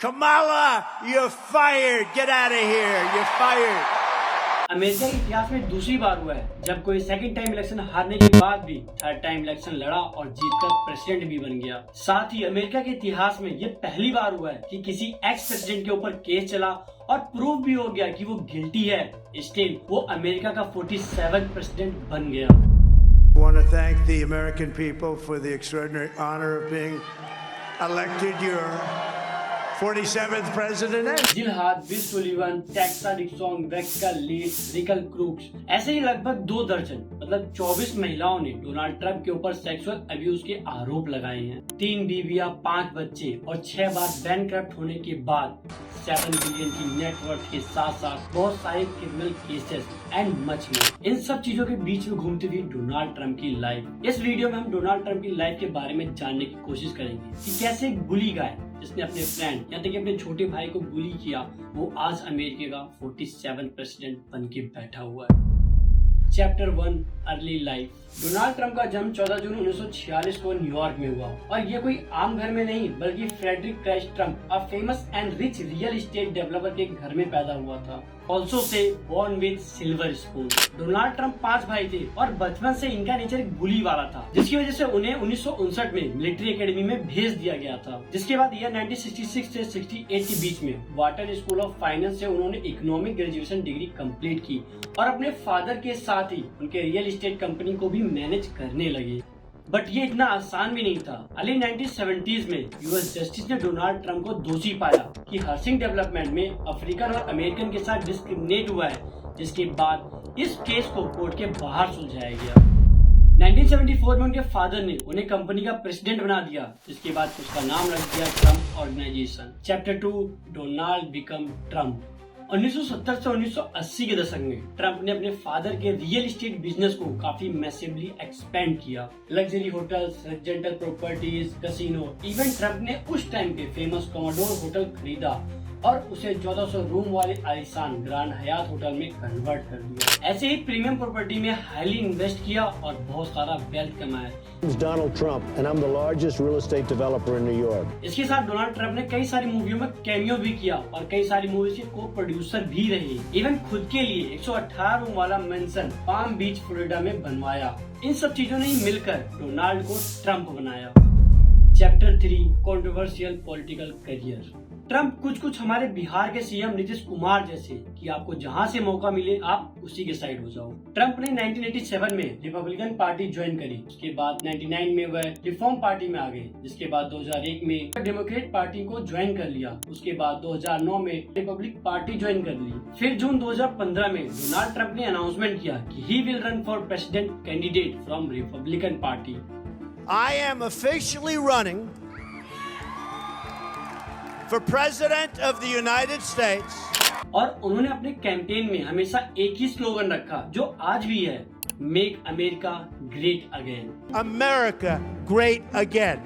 Kamala, you're fired. Get out of here. You're fired. America के इतिहास में दूसरी बार हुआ है जब कोई सेकंड टाइम इलेक्शन हारने के बाद भी थर्ड टाइम इलेक्शन लड़ा और जीतकर प्रेसिडेंट भी बन गया। साथ ही अमेरिका के इतिहास में ये पहली बार हुआ है कि किसी एक्स प्रेसिडेंट के ऊपर केस चला और प्रूव भी हो गया कि वो गिल्टी है। स्टिल वो अमेरिका का 47th प्रेसिडेंट बन गया। I want to thank the American people for the extraordinary honor of being elected your 47th president. जिल हाथ, बिल सुलिवन, टेक्सा डिक्सोंग, वेक्का लीड, रिकल क्रूक्स, ऐसे ही लगभग 2 दर्जन मतलब 24 महिलाओं ने डोनाल्ड ट्रंप के ऊपर सेक्सुअल अब्यूज के आरोप लगाए हैं। 3 बीवियां, 5 बच्चे और 6 बार बैंकक्रप्ट होने के बाद 7 बिलियन की नेटवर्थ के साथ साथ बहुत सारे criminal cases and much more. इन सब चीजों के बीच में घूमती हुई डोनाल्ड ट्रंप की लाइफ। इस वीडियो में हम डोनाल्ड ट्रंप की लाइफ के बारे में जानने की कोशिश करेंगे कि कैसे एक बुली गाय जिसने अपने फ्रेंड यहाँ तक अपने छोटे भाई को बुली किया, वो आज अमेरिका का 47th प्रेसिडेंट बन के बैठा हुआ है। Chapter 1 early life. Donald Trump का जन्म 14 जून 1946 को न्यूयॉर्क में हुआ और ये कोई आम घर में नहीं बल्कि Frederick Christ Trump, a famous and rich real estate developer के घर में पैदा हुआ था। ऑल्सो से born with silver spoon. Donald Trump 5 भाई थे और बचपन से इनका नेचर एक बुली वाला था, जिसकी वजह से उन्हें 1959 में मिलिट्री एकेडमी में भेज दिया गया था। जिसके बाद ईयर 1966 से 68 के बीच में वाटर स्कूल ऑफ फाइनेंस से उन्होंने इकोनॉमिक ग्रेजुएशन डिग्री कंप्लीट की और अपने फादर के साथ ही उनके रियल एस्टेट कंपनी को भी मैनेज करने लगे। बट ये इतना आसान भी नहीं था। अर्ली 1970s में यूएस जस्टिस ने डोनाल्ड ट्रंप को दोषी पाया कि हाउसिंग डेवलपमेंट में अफ्रीकन और अमेरिकन के साथ डिस्क्रिमिनेट हुआ है, जिसके बाद इस केस को कोर्ट के बाहर सुलझाया गया। 1974 में उनके फादर ने उन्हें कंपनी का प्रेसिडेंट बना दिया, जिसके बाद उसका नाम रख दिया Trump organization. Chapter 2 Donald become Trump. 1970 से 1980 के दशक में ट्रंप ने अपने फादर के रियल एस्टेट बिजनेस को काफी मैसिवली एक्सपेंड किया। Luxury hotels, residential properties, casino. Even Trump ने उस टाइम पे फेमस कमोडोर होटल खरीदा और उसे 1400 रूम वाले आलीशान ग्रैंड हयात होटल में कन्वर्ट कर दिया। ऐसे ही प्रीमियम प्रॉपर्टी में हाईली इन्वेस्ट किया और बहुत सारा वेल्थ कमाया। Donald Trump and I'm the largest real estate developer in New York. इसके साथ डोनाल्ड ट्रंप ने कई सारी मूवियों में कैमियो भी किया और कई सारी मूवीज के को प्रोड्यूसर भी रहे। इवन खुद के लिए 118 रूम वाला मेंशन पाम बीच फ्लोरिडा में बनवाया। इन सब चीजों ने ही मिलकर डोनाल्ड को ट्रंप बनाया। Chapter 3 controversial political career. Trump कुछ हमारे बिहार के सीएम नीतीश कुमार जैसे कि आपको जहां से मौका मिले आप उसी के साइड हो जाओ। ट्रंप ने 1987 में रिपब्लिकन पार्टी ज्वाइन करी। उसके बाद 99 में वह रिफॉर्म पार्टी में आ गए, जिसके बाद 2001 में डेमोक्रेट पार्टी को ज्वाइन कर लिया। उसके बाद 2009 में रिपब्लिक पार्टी ज्वाइन कर ली। फिर जून 2015 में डोनाल्ड ट्रंप ने अनाउंसमेंट किया कि he will run for president candidate from Republican party. I am officially running for President of the United States. और उन्होंने अपने कैंपेन में हमेशा एक ही स्लोगन रखा जो आज भी है, make America great again. America great again.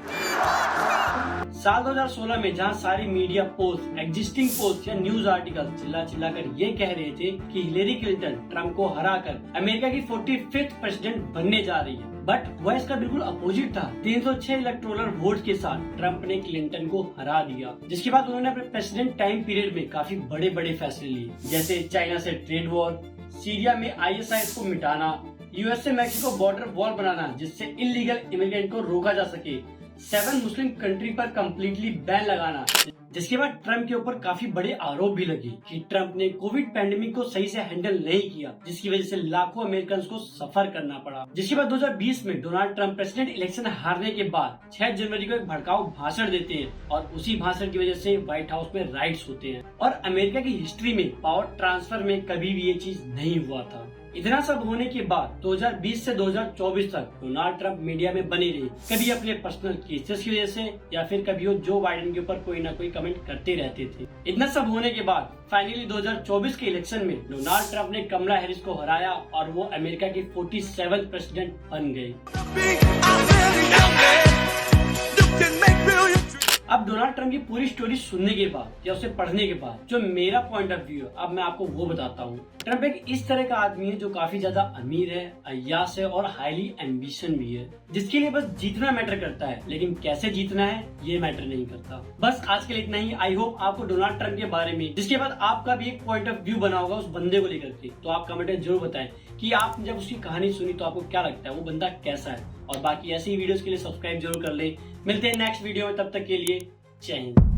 साल 2016 में जहां सारी मीडिया पोस्ट, एग्जिस्टिंग पोस्ट या न्यूज आर्टिकल चिल्ला कर ये कह रहे थे कि हिलेरी क्लिंटन ट्रंप को हराकर अमेरिका की 45th प्रेसिडेंट बनने जा रही है, बट वह इसका बिल्कुल अपोजिट था। 306 इलेक्टोरल वोट के साथ ट्रंप ने क्लिंटन को हरा दिया, जिसके बाद उन्होंने अपने प्रेसिडेंट टाइम पीरियड में काफी बड़े फैसले लिए, जैसे चाइना से ट्रेड वॉर, सीरिया में ISIS को मिटाना, यूएस से मैक्सिको बॉर्डर वॉल बनाना जिससे इलीगल इमिग्रेंट को रोका जा सके, 7 मुस्लिम कंट्री पर कम्प्लीटली बैन लगाना, जिसके बाद ट्रंप के ऊपर काफी बड़े आरोप भी लगे कि ट्रंप ने कोविड पैंडेमिक को सही से हैंडल नहीं किया, जिसकी वजह से लाखों अमेरिकन को सफर करना पड़ा। जिसके बाद 2020 में डोनाल्ड ट्रंप प्रेसिडेंट इलेक्शन हारने के बाद 6 जनवरी को एक भड़काऊ भाषण देते हैं और उसी भाषण की वजह से व्हाइट हाउस में राइट्स होते हैं और अमेरिका की हिस्ट्री में पावर ट्रांसफर में कभी भी ये चीज नहीं हुआ था। इतना सब होने के बाद 2020 से 2024 तक डोनाल्ड ट्रंप मीडिया में बने रहे, कभी अपने पर्सनल केसेस की वजह से या फिर कभी वो जो बाइडेन के ऊपर कोई ना कोई कमेंट करते रहते थे। इतना सब होने के बाद फाइनली 2024 के इलेक्शन में डोनाल्ड ट्रंप ने कमला हैरिस को हराया और वो अमेरिका की 47th प्रेसिडेंट बन गए। अब डोनाल्ड ट्रंप की पूरी स्टोरी सुनने के बाद या उसे पढ़ने के बाद जो मेरा पॉइंट ऑफ व्यू है, अब मैं आपको वो बताता हूँ। ट्रंप एक इस तरह का आदमी है जो काफी ज्यादा अमीर है, अय्याश है और हाईली एम्बिशन भी है, जिसके लिए बस जीतना मैटर करता है, लेकिन कैसे जीतना है ये मैटर नहीं करता। बस आज के लिए इतना ही। आई होप आपको डोनाल्ड ट्रंप के बारे में, जिसके बाद आपका भी एक पॉइंट ऑफ व्यू बना होगा उस बंदे को लेकर के, तो आप कमेंट में जरूर बताएं कि आपने जब उसकी कहानी सुनी तो आपको क्या लगता है, वो बंदा कैसा है। और बाकी ऐसी वीडियोस के लिए सब्सक्राइब जरूर कर ले। मिलते हैं नेक्स्ट वीडियो में, तब तक के लिए जय हिंद।